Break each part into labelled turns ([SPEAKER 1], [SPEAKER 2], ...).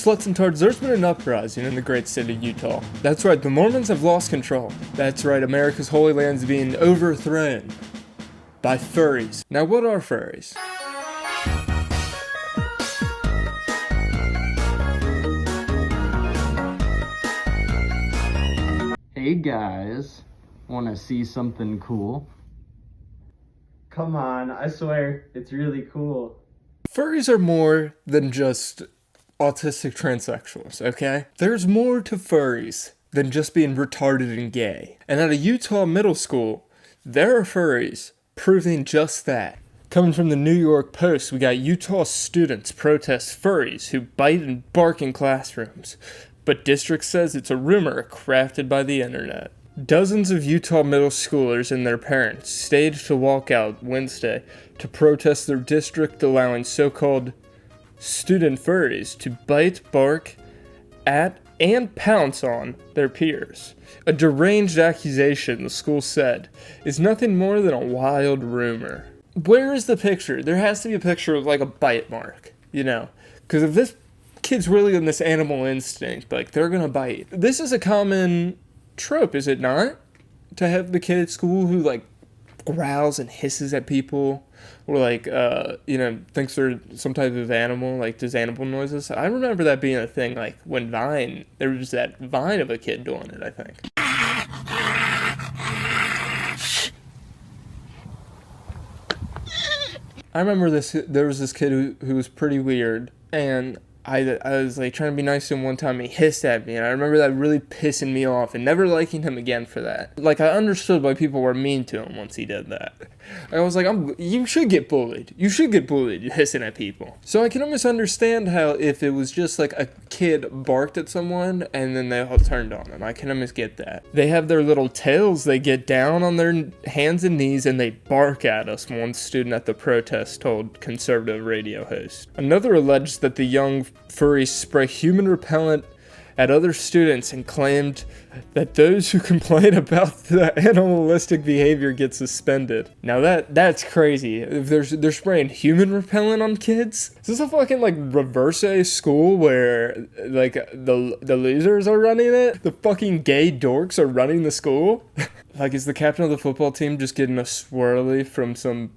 [SPEAKER 1] sluts and tards, there's been an uprising in the great city of Utah. That's right, the Mormons have lost control. That's right, America's Holy Land's being overthrown by furries. Now, what are furries?
[SPEAKER 2] Hey guys, wanna see something cool? Come on, I swear, it's really cool.
[SPEAKER 1] Furries are more than just autistic transsexuals, okay? There's more to furries than just being retarded and gay. And at a Utah middle school, there are furries proving just that. Coming from the New York Post, we got Utah students protest furries who bite and bark in classrooms. But district says it's a rumor crafted by the internet. Dozens of Utah middle schoolers and their parents staged a walkout Wednesday to protest their district allowing so-called student furries to bite, bark at, and pounce on their peers. A deranged accusation, the school said, is nothing more than a wild rumor. Where is the picture? There has to be a picture of like a bite mark, you know? Because if this kid's really in this animal instinct, like they're gonna bite. This is a common trope, is it not? To have the kid at school who like growls and hisses at people, or like thinks they're some type of animal, like does animal noises. I remember that being a thing, like when Vine, there was that Vine of a kid doing it, I think. I remember there was this kid who was pretty weird, and I was like trying to be nice to him one time, and he hissed at me, and I remember that really pissing me off and never liking him again for that. Like, I understood why people were mean to him once he did that. I was like, you should get bullied. You should get bullied hissing at people. So I can almost understand how if it was just like a kid barked at someone and then they all turned on him. I can almost get that. They have their little tails. They get down on their hands and knees and they bark at us, one student at the protest told conservative radio host. Another alleged that the young furries spray human repellent at other students and claimed that those who complain about the animalistic behavior get suspended. Now that's crazy. If they're spraying human repellent on kids? Is this a fucking like reverse A school where like the losers are running it? The fucking gay dorks are running the school? Like, is the captain of the football team just getting a swirly from some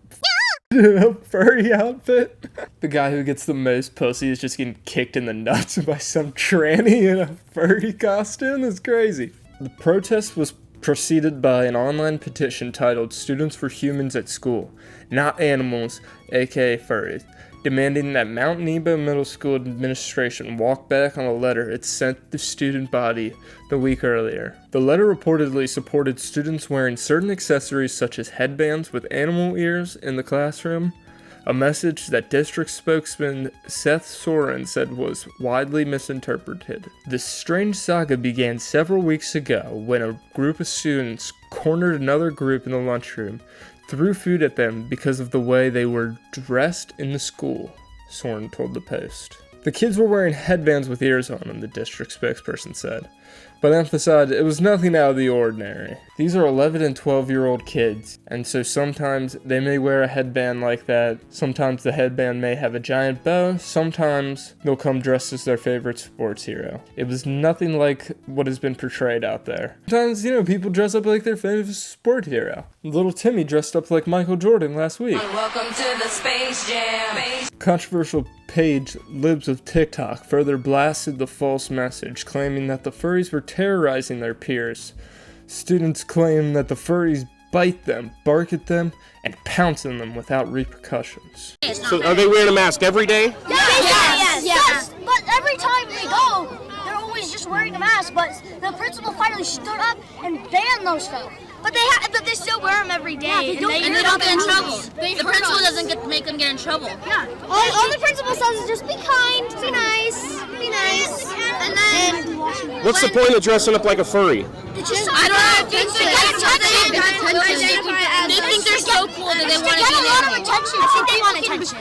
[SPEAKER 1] a furry outfit? The guy who gets the most pussy is just getting kicked in the nuts by some tranny in a furry costume? That's crazy. The protest was preceded by an online petition titled Students for Humans at School, Not Animals, aka Furries, demanding that Mount Nebo Middle School administration walk back on a letter it sent the student body the week earlier. The letter reportedly supported students wearing certain accessories such as headbands with animal ears in the classroom, a message that district spokesman Seth Soren said was widely misinterpreted. This strange saga began several weeks ago when a group of students cornered another group in the lunchroom, threw food at them because of the way they were dressed in the school, Soren told the Post. The kids were wearing headbands with ears on them, the district spokesperson said, but emphasized it was nothing out of the ordinary. These are 11 and 12-year-old kids, and so sometimes they may wear a headband like that, sometimes the headband may have a giant bow, sometimes they'll come dressed as their favorite sports hero. It was nothing like what has been portrayed out there. Sometimes, people dress up like their favorite sport hero. Little Timmy dressed up like Michael Jordan last week.
[SPEAKER 3] Welcome to the Space Jam.
[SPEAKER 1] Controversial page Libs of TikTok further blasted the false message, claiming that the furries were terrorizing their peers. Students claim that the furries bite them, bark at them, and pounce on them without repercussions.
[SPEAKER 4] So are they wearing a mask every day?
[SPEAKER 5] Yes. But every time they go, they're always just wearing a mask. But the principal finally stood up and banned those stuff. But they still wear them every day.
[SPEAKER 6] Yeah, and they don't get in trouble. The principal doesn't make them get in trouble.
[SPEAKER 5] Yeah. All the principal says is just be kind, be nice. And then
[SPEAKER 4] What's the point of dressing up like a furry?
[SPEAKER 5] it's just
[SPEAKER 6] I don't know. They think they're so cool that they want to
[SPEAKER 5] get a lot of
[SPEAKER 6] be
[SPEAKER 5] attention. I think they want attention.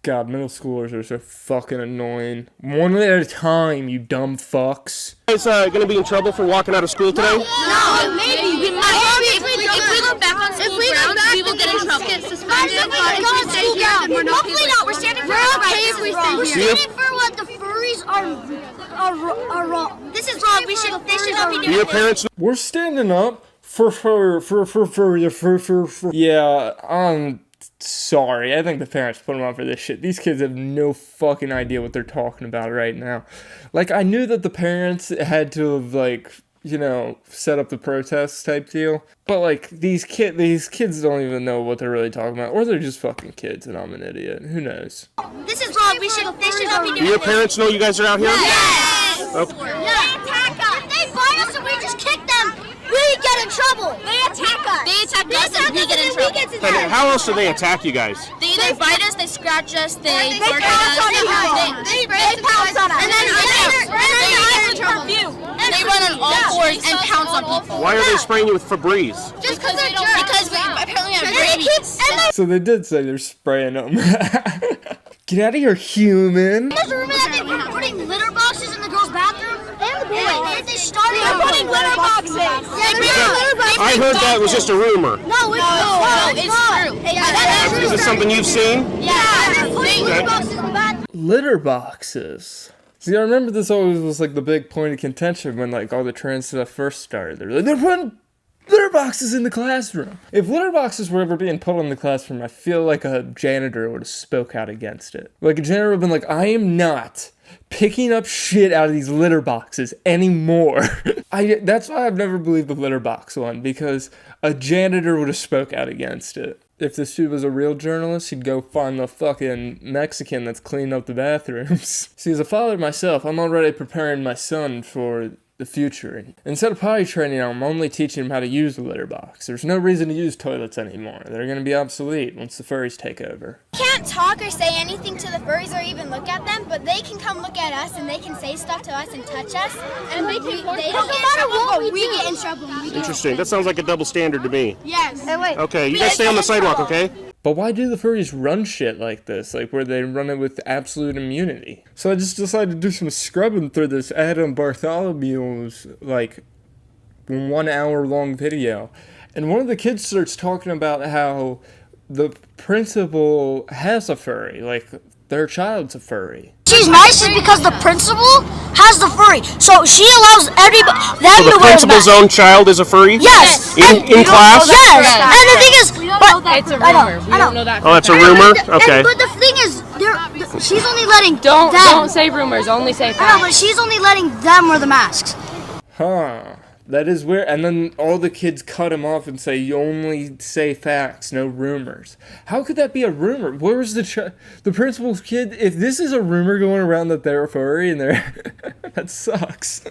[SPEAKER 1] God, middle schoolers are so fucking annoying. One at a time, you dumb fucks.
[SPEAKER 4] You guys going to be in trouble for walking out of school today?
[SPEAKER 5] No, maybe.
[SPEAKER 6] We might. If we go back on school grounds, we will get in trouble.
[SPEAKER 5] Hopefully not. We're standing for
[SPEAKER 4] See ya.
[SPEAKER 5] what the furries are wrong. This is wrong. They should not be
[SPEAKER 4] Do
[SPEAKER 5] doing
[SPEAKER 4] your
[SPEAKER 5] this.
[SPEAKER 4] parents
[SPEAKER 1] We're standing up for. Yeah, I'm sorry. I think the parents put them on for this shit. These kids have no fucking idea what they're talking about right now. Like, I knew that the parents had to have, like, you know, set up the protest type deal. But, like, these kids don't even know what they're really talking about. Or they're just fucking kids and I'm an idiot. Who knows?
[SPEAKER 5] This is wrong. They should not be doing
[SPEAKER 4] do your
[SPEAKER 5] this.
[SPEAKER 4] parents know you guys are out here?
[SPEAKER 5] Yes.
[SPEAKER 4] Okay.
[SPEAKER 5] They attack us. If they bite us and we just kick them, we get in trouble. They attack us.
[SPEAKER 6] They attack us and we get in trouble.
[SPEAKER 4] And how else do they attack you guys?
[SPEAKER 6] They either bite us, they scratch us, they bark
[SPEAKER 5] pounce
[SPEAKER 6] at
[SPEAKER 5] on
[SPEAKER 6] us,
[SPEAKER 5] us.
[SPEAKER 6] they
[SPEAKER 5] pounce on us.
[SPEAKER 6] and then they run on all fours and pounce on people.
[SPEAKER 4] Why are they spraying you with Febreze?
[SPEAKER 6] Just because they don't. Because we apparently have rabies.
[SPEAKER 1] So they did say they're spraying them. Get out of here, human.
[SPEAKER 5] Remember that they were putting litter boxes in the girls' bathroom? And the boys. They started putting litter boxes. Yeah,
[SPEAKER 4] I heard that was just a rumor.
[SPEAKER 5] No, it's true.
[SPEAKER 4] Is this something you've seen?
[SPEAKER 5] Yeah, they're putting litter boxes in the bathroom.
[SPEAKER 1] Litter boxes. See, I remember this always was like the big point of contention when like all the trans stuff first started. They're putting litter boxes in the classroom. If litter boxes were ever being put in the classroom, I feel like a janitor would have spoke out against it. Like a janitor would have been like, I am not picking up shit out of these litter boxes anymore. That's why I've never believed the litter box one, because a janitor would have spoke out against it. If this dude was a real journalist, he'd go find the fucking Mexican that's cleaning up the bathrooms. See, as a father myself, I'm already preparing my son for the future. Instead of potty training him, I'm only teaching him how to use the litter box. There's no reason to use toilets anymore. They're going to be obsolete once the furries take over.
[SPEAKER 7] Can't talk or say anything to the furries or even look at them, but they can come look at us and they can say stuff to us and touch us, and they don't get in trouble, but we get in trouble.
[SPEAKER 4] Interesting. That sounds like a double standard to me.
[SPEAKER 7] Yes.
[SPEAKER 4] Okay, you guys stay on the sidewalk, okay?
[SPEAKER 1] But why do the furries run shit like this? Like, where they run it with absolute immunity? So I just decided to do some scrubbing through this Adam Bartholomew's, like, 1 hour long video. And one of the kids starts talking about how the principal has a furry. Like, their child's a furry.
[SPEAKER 5] She's nice is because the principal has the furry, so she allows everybody
[SPEAKER 4] So the
[SPEAKER 5] to wear the
[SPEAKER 4] principal's
[SPEAKER 5] mask.
[SPEAKER 4] own child is a furry?
[SPEAKER 5] Yes.
[SPEAKER 4] In class?
[SPEAKER 5] Yes. And the thing is,
[SPEAKER 6] It's a rumor. We don't know that.
[SPEAKER 4] Oh, that's a rumor? Okay.
[SPEAKER 5] But the thing is, she's only letting
[SPEAKER 6] Don't
[SPEAKER 5] them.
[SPEAKER 6] say rumors. Only say
[SPEAKER 5] I know,
[SPEAKER 6] facts.
[SPEAKER 5] but she's only letting them wear the masks.
[SPEAKER 1] Huh. That is weird. And then all the kids cut him off and say, you only say facts, no rumors. How could that be a rumor? Where's the principal's kid? If this is a rumor going around that they're a furry and they're... that sucks.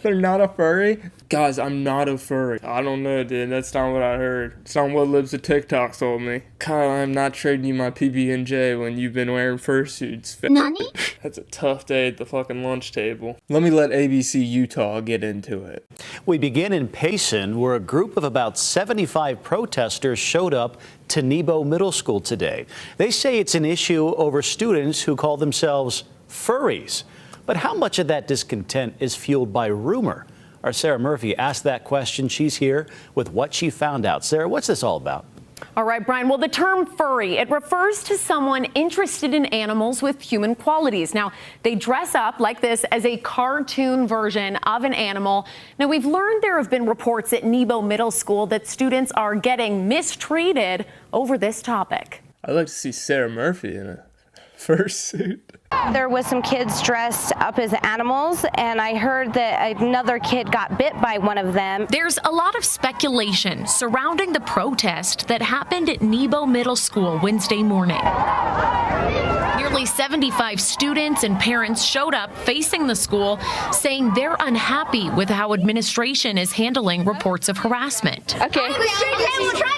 [SPEAKER 1] They're not a furry? Guys, I'm not a furry. I don't know, dude. That's not what I heard. It's not what Libs of TikTok told me. Kyle, I'm not trading you my PB&J when you've been wearing fursuits.
[SPEAKER 5] Nani?
[SPEAKER 1] That's a tough day at the fucking lunch table. Let me let ABC Utah get into it.
[SPEAKER 8] We begin in Payson, where a group of about 75 protesters showed up to Nebo Middle School today. They say it's an issue over students who call themselves furries. But how much of that discontent is fueled by rumor? Our Sarah Murphy asked that question. She's here with what she found out. Sarah, what's this all about?
[SPEAKER 9] All right, Brian. Well, the term furry, it refers to someone interested in animals with human qualities. Now, they dress up like this as a cartoon version of an animal. Now, we've learned there have been reports at Nebo Middle School that students are getting mistreated over this topic.
[SPEAKER 1] I'd like to see Sarah Murphy in a fursuit.
[SPEAKER 10] There was some kids dressed up as animals, and I heard that another kid got bit by one of them.
[SPEAKER 11] There's a lot of speculation surrounding the protest that happened at Nebo Middle School Wednesday morning. Nearly 75 students and parents showed up facing the school, saying they're unhappy with how administration is handling reports of harassment.
[SPEAKER 10] Okay.
[SPEAKER 7] You guys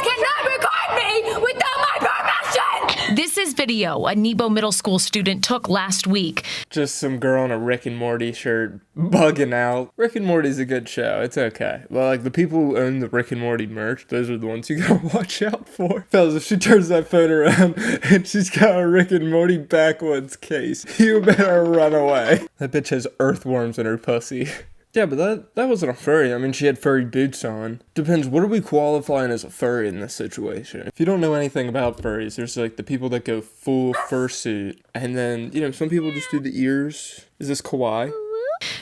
[SPEAKER 7] cannot record me without my permission!
[SPEAKER 11] This is video a Nebo Middle School student took last week.
[SPEAKER 1] Just some girl in a Rick and Morty shirt bugging out. Rick and Morty's a good show. It's okay. Well, like the people who own the Rick and Morty merch, those are the ones you gotta watch out for. Fellas, if she turns that phone around and she's got a Rick and Morty backwoods case, you better run away. That bitch has earthworms in her pussy. Yeah, but that wasn't a furry. I mean, she had furry boots on. Depends, what are we qualifying as a furry in this situation? If you don't know anything about furries, there's like the people that go full fursuit, and then, you know, some people just do the ears. Is this kawaii?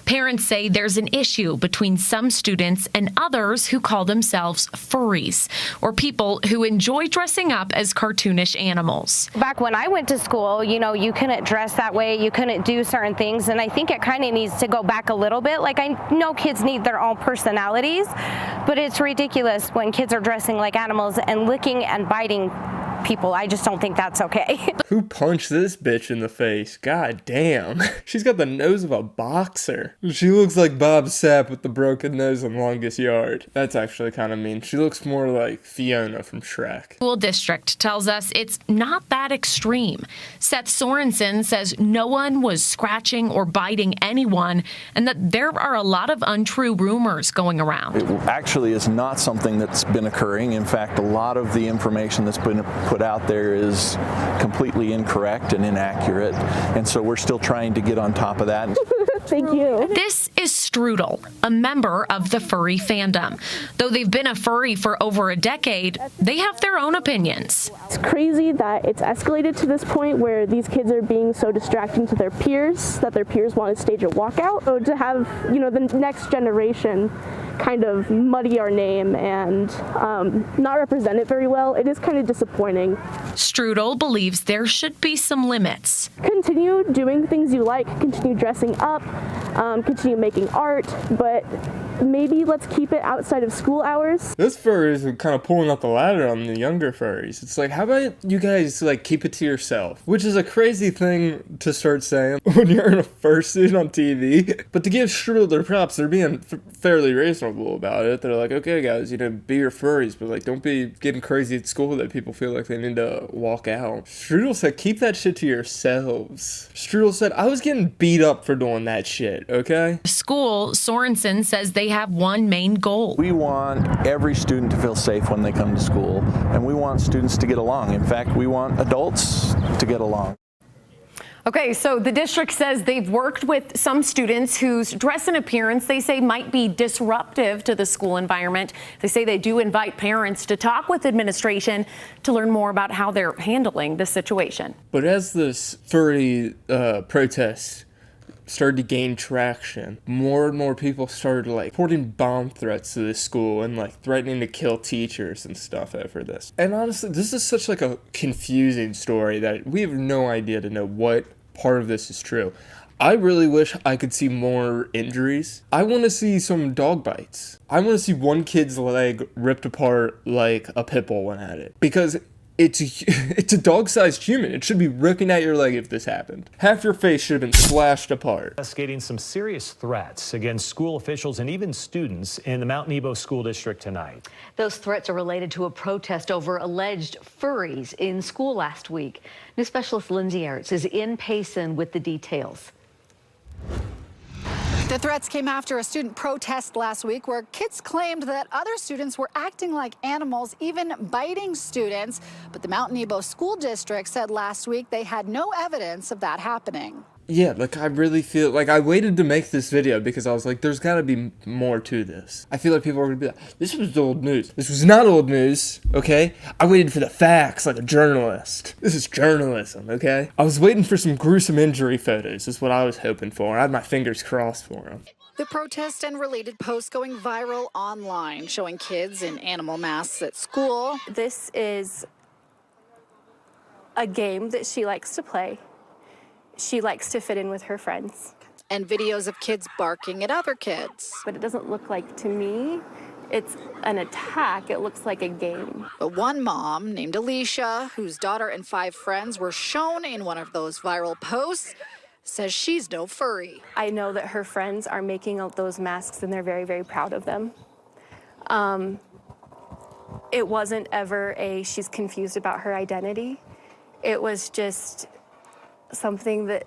[SPEAKER 11] Parents say there's an issue between some students and others who call themselves furries, or people who enjoy dressing up as cartoonish animals.
[SPEAKER 10] Back when I went to school, you know, you couldn't dress that way, you couldn't do certain things, and I think it kind of needs to go back a little bit. Like, I know kids need their own personalities, but it's ridiculous when kids are dressing like animals and licking and biting people. I just don't think that's okay.
[SPEAKER 1] Who punched this bitch in the face? God damn. She's got the nose of a boxer. She looks like Bob Sapp with the broken nose in Longest Yard. That's actually kind of mean. She looks more like Fiona from Shrek.
[SPEAKER 11] School district tells us it's not that extreme. Seth Sorensen says no one was scratching or biting anyone, and that there are a lot of untrue rumors going around.
[SPEAKER 12] It actually is not something that's been occurring. In fact, a lot of the information that's been put out there is completely incorrect and inaccurate, and so we're still trying to get on top of that.
[SPEAKER 13] Thank you.
[SPEAKER 11] This is Strudel, a member of the furry fandom. Though they've been a furry for over a decade, they have their own opinions.
[SPEAKER 13] It's crazy that it's escalated to this point where these kids are being so distracting to their peers that their peers want to stage a walkout. So to have, you know, the next generation kind of muddy our name and not represent it very well, it is kind of disappointing.
[SPEAKER 11] Strudel believes there should be some limits.
[SPEAKER 13] Continue doing things you like, continue dressing up, continue making art, but maybe let's keep it outside of school hours.
[SPEAKER 1] This furry is kind of pulling up the ladder on the younger furries. It's like, how about you guys like keep it to yourself? Which is a crazy thing to start saying when you're in a fursuit on TV. But to give Strudel their props, they're being fairly reasonable about it. They're like, okay guys, you know, be your furries, but like don't be getting crazy at school that people feel like they need to walk out. Strudel said, keep that shit to yourselves. Strudel said, I was getting beat up for doing that shit, okay?
[SPEAKER 11] School, Sorensen says they have one main goal.
[SPEAKER 12] We want every student to feel safe when they come to school, and we want students to get along. In fact, we want adults to get along.
[SPEAKER 9] Okay, so the district says they've worked with some students whose dress and appearance they say might be disruptive to the school environment. They say they do invite parents to talk with administration to learn more about how they're handling the situation.
[SPEAKER 1] But as this furry protest started to gain traction, more and more people started like reporting bomb threats to this school and like threatening to kill teachers and stuff over this. And honestly, this is such like a confusing story that we have no idea to know what part of this is true. I really wish I could see more injuries. I want to see some dog bites. I want to see one kid's leg ripped apart like a pit bull went at it. Because it's a dog-sized human. It should be ripping at your leg if this happened. Half your face should have been slashed apart.
[SPEAKER 14] Investigating some serious threats against school officials and even students in the Mount Nebo School District tonight.
[SPEAKER 15] Those threats are related to a protest over alleged furries in school last week. New specialist Lindsay Ertz is in Payson with the details.
[SPEAKER 16] The threats came after a student protest last week where kids claimed that other students were acting like animals, even biting students. But the Mount Nebo School District said last week they had no evidence of that happening.
[SPEAKER 1] Yeah, like I really feel like I waited to make this video because I was like, there's gotta be more to this. I feel like people are gonna be like, this was old news. This was not old news, okay? I waited for the facts like a journalist. This is journalism, okay? I was waiting for some gruesome injury photos is what I was hoping for. I had my fingers crossed for them.
[SPEAKER 16] The protest and related posts going viral online, showing kids in animal masks at school.
[SPEAKER 13] This is a game that she likes to play. She likes to fit in with her friends.
[SPEAKER 16] And videos of kids barking at other kids.
[SPEAKER 13] But it doesn't look like, to me, it's an attack. It looks like a game.
[SPEAKER 16] But one mom named Alicia, whose daughter and 5 friends were shown in one of those viral posts, says she's no furry.
[SPEAKER 13] I know that her friends are making those masks and they're very, very proud of them. It wasn't ever she's confused about her identity. It was just something that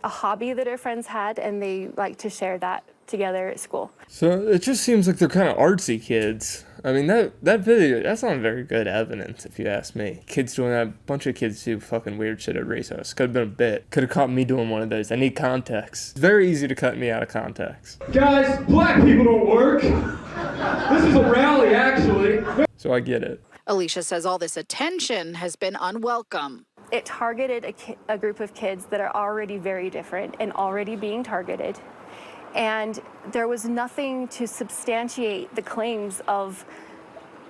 [SPEAKER 13] a hobby that her friends had, and they like to share that together at school.
[SPEAKER 1] So it just seems like they're kind of artsy kids. I mean, that video, that's not very good evidence, if you ask me. Kids doing that, a bunch of kids do fucking weird shit at recess. Could have been a bit. Could have caught me doing one of those. I need context. It's very easy to cut me out of context.
[SPEAKER 17] Guys, black people don't work. This is a rally, actually.
[SPEAKER 1] So I get it.
[SPEAKER 16] Alicia says all this attention has been unwelcome.
[SPEAKER 13] It targeted a group of kids that are already very different and already being targeted. And there was nothing to substantiate the claims of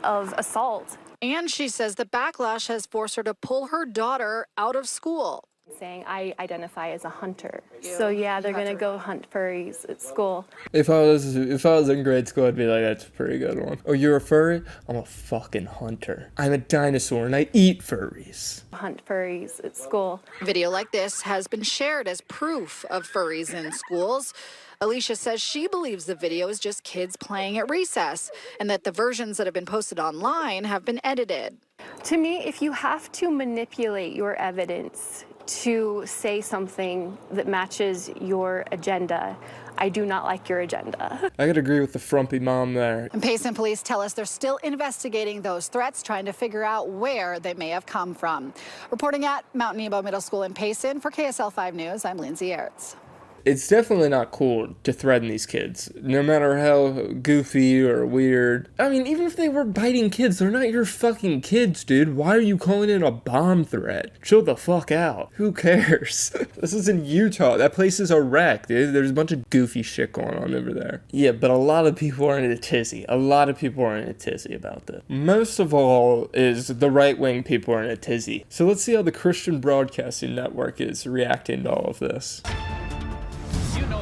[SPEAKER 13] assault.
[SPEAKER 16] And she says the backlash has forced her to pull her daughter out of school.
[SPEAKER 13] Saying I identify as a hunter. So yeah, they're gonna go hunt furries at school.
[SPEAKER 1] If I was in grade school, I'd be like, that's a pretty good one. Oh, you're a furry? I'm a fucking hunter. I'm a dinosaur and I eat furries.
[SPEAKER 13] Hunt furries at school.
[SPEAKER 16] Video like this has been shared as proof of furries in schools. Alicia says she believes the video is just kids playing at recess and that the versions that have been posted online have been edited.
[SPEAKER 13] To me, if you have to manipulate your evidence to say something that matches your agenda, I do not like your agenda.
[SPEAKER 1] I could agree with the frumpy mom there.
[SPEAKER 16] And Payson police tell us they're still investigating those threats, trying to figure out where they may have come from. Reporting at Mount Nebo Middle School in Payson for KSL 5 News, I'm Lindsay Ertz.
[SPEAKER 1] It's definitely not cool to threaten these kids, no matter how goofy or weird. I mean, even if they were biting kids, they're not your fucking kids, dude. Why are you calling it a bomb threat? Chill the fuck out. Who cares? This is in Utah. That place is a wreck, dude. There's a bunch of goofy shit going on over there. Yeah, but a lot of people are in a tizzy. A lot of people are in a tizzy about this. Most of all is the right-wing people are in a tizzy. So let's see how the Christian Broadcasting Network is reacting to all of this.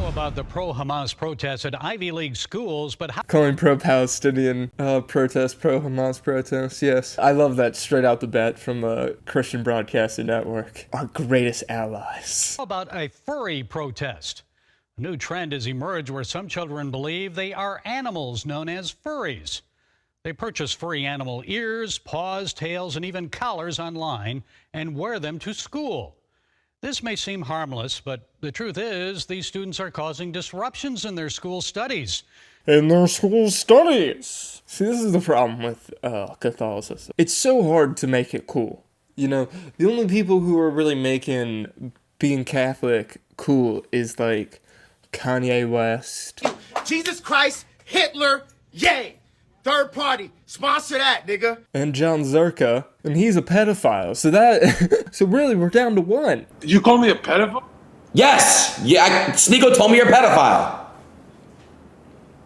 [SPEAKER 18] About the pro-Hamas protests at Ivy League schools, but how
[SPEAKER 1] calling pro-Palestinian protests pro-Hamas protests, yes. I love that straight out the bat from the Christian Broadcasting Network. Our greatest allies.
[SPEAKER 18] How about a furry protest? A new trend has emerged where some children believe they are animals known as furries. They purchase furry animal ears, paws, tails, and even collars online and wear them to school. This may seem harmless, but the truth is these students are causing disruptions in their school studies.
[SPEAKER 1] See, this is the problem with Catholicism. It's so hard to make it cool. You know, the only people who are really making being Catholic cool is like Kanye West.
[SPEAKER 19] Jesus Christ, Hitler, yay! Third party, sponsor that, nigga.
[SPEAKER 1] And John Zerka, and he's a pedophile. So really, we're down to one.
[SPEAKER 17] Did you call me a pedophile?
[SPEAKER 20] Yes. Yeah, Sneeko told me you're a pedophile.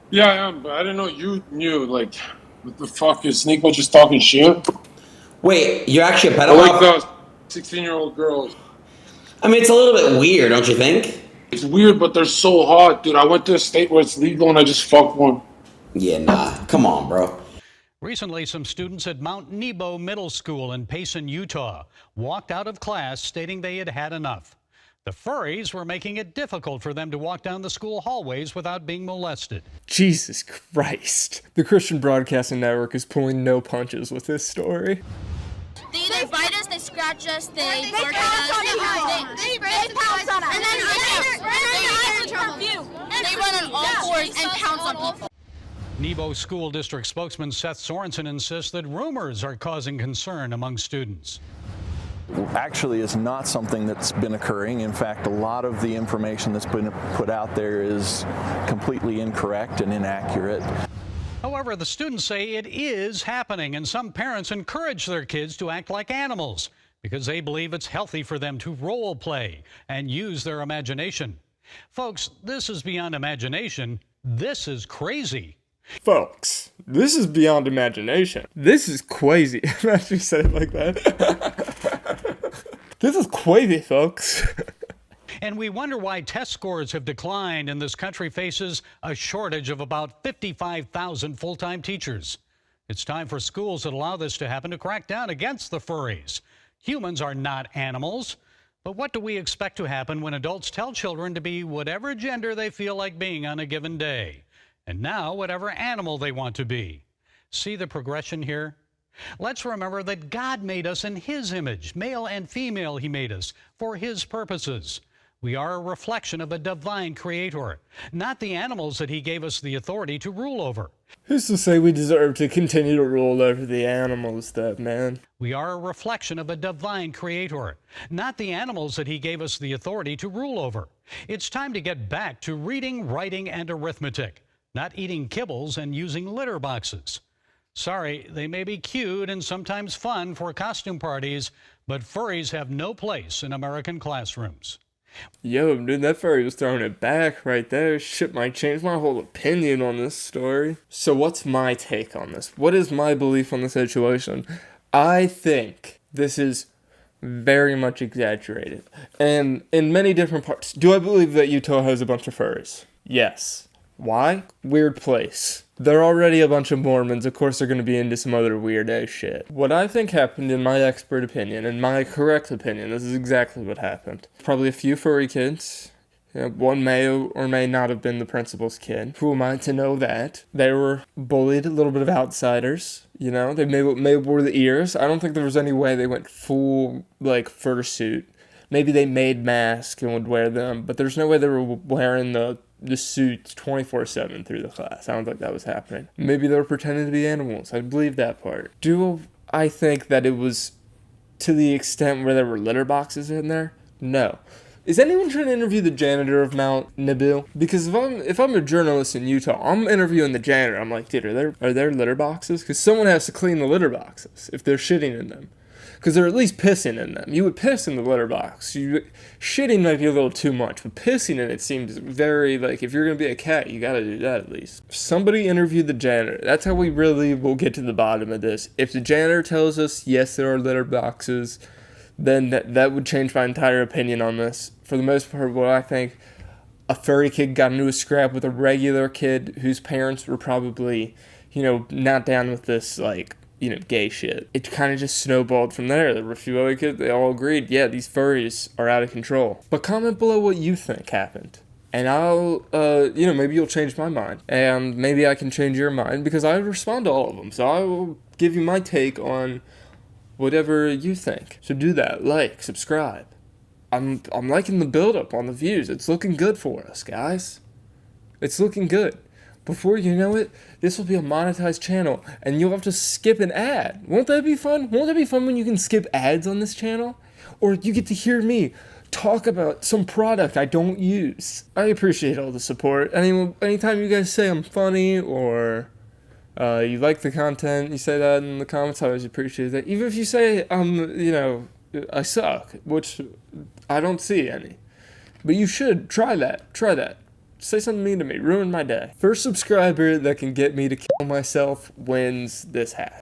[SPEAKER 17] Yeah, I am, but I didn't know you knew. Like, what the fuck is Sneeko just talking shit?
[SPEAKER 20] Wait, you're actually a
[SPEAKER 17] I
[SPEAKER 20] pedophile?
[SPEAKER 17] like those 16-year-old girls.
[SPEAKER 20] I mean, it's a little bit weird, don't you think?
[SPEAKER 17] It's weird, but they're so hot, dude. I went to a state where it's legal and I just fucked one.
[SPEAKER 20] Yeah, nah. Come on, bro.
[SPEAKER 18] Recently, some students at Mount Nebo Middle School in Payson, Utah, walked out of class stating they had had enough. The furries were making it difficult for them to walk down the school hallways without being molested.
[SPEAKER 1] Jesus Christ. The Christian Broadcasting Network is pulling no punches with this story.
[SPEAKER 5] They either bite us, they scratch us, they bark at us, they pounce on us, and then they run on all fours and pounce on people.
[SPEAKER 18] Nebo School District spokesman Seth Sorensen insists that rumors are causing concern among students.
[SPEAKER 12] Actually, it's not something that's been occurring. In fact, a lot of the information that's been put out there is completely incorrect and inaccurate.
[SPEAKER 18] However, the students say it is happening, and some parents encourage their kids to act like animals because they believe it's healthy for them to role play and use their imagination. Folks, this is beyond imagination. This is crazy.
[SPEAKER 1] Folks, this is beyond imagination. This is crazy. Imagine you said it like that. This is crazy, folks.
[SPEAKER 18] And we wonder why test scores have declined and this country faces a shortage of about 55,000 full-time teachers. It's time for schools that allow this to happen to crack down against the furries. Humans are not animals. But what do we expect to happen when adults tell children to be whatever gender they feel like being on a given day? And now, whatever animal they want to be. See the progression here? Let's remember that God made us in His image. Male and female He made us for His purposes. We are a reflection of a divine creator, not the animals that He gave us the authority to rule over.
[SPEAKER 1] Who's to say we deserve to continue to rule over the animals, though, man?
[SPEAKER 18] We are a reflection of a divine creator, not the animals that He gave us the authority to rule over. It's time to get back to reading, writing, and arithmetic, not eating kibbles and using litter boxes. Sorry, they may be cute and sometimes fun for costume parties, but furries have no place in American classrooms.
[SPEAKER 1] Yo, dude, that furry was throwing it back right there. Shit might change my whole opinion on this story. So what's my take on this? What is my belief on the situation? I think this is very much exaggerated. And in many different parts. Do I believe that Utah has a bunch of furries? Yes. Why? Weird place. They're already a bunch of Mormons. Of course they're going to be into some other weird ass shit. What I think happened, in my expert opinion, in my correct opinion, this is exactly what happened. Probably a few furry kids. One may or may not have been the principal's kid. Who am I to know that? They were bullied, a little bit of outsiders. You know, they may wore the ears. I don't think there was any way they went full, like, fursuit. Maybe they made masks and would wear them, but there's no way they were wearing the suits 24/7 through the class. I don't think that was happening. Maybe they were pretending to be animals. I believe that part. Do I think that it was to the extent where there were litter boxes in there? No. Is anyone trying to interview the janitor of Mount Nabil? Because if I'm a journalist in Utah, I'm interviewing the janitor. I'm like, dude, are there litter boxes? Because someone has to clean the litter boxes if they're shitting in them. Because they're at least pissing in them. You would piss in the litter box. Shitting might be a little too much, but pissing in it seems very, like, if you're going to be a cat, you got to do that at least. Somebody interview the janitor. That's how we really will get to the bottom of this. If the janitor tells us, yes, there are litter boxes, then that would change my entire opinion on this. For the most part, what I think, a furry kid got into a scrap with a regular kid whose parents were probably, not down with this, like, gay shit. It kind of just snowballed from there. There were a few other kids, they all agreed, yeah, these furries are out of control. But comment below what you think happened. And I'll, maybe you'll change my mind. And maybe I can change your mind, because I respond to all of them. So I will give you my take on whatever you think. So do that. Like, subscribe. I'm liking the build-up on the views. It's looking good for us, guys. It's looking good. Before you know it, this will be a monetized channel, and you'll have to skip an ad. Won't that be fun? Won't that be fun when you can skip ads on this channel? Or you get to hear me talk about some product I don't use. I appreciate all the support. Anytime you guys say I'm funny, or you like the content, you say that in the comments, I always appreciate that. Even if you say, I suck, which I don't see any. But you should try that. Try that. Say something mean to me. Ruin my day. First subscriber that can get me to kill myself wins this hat.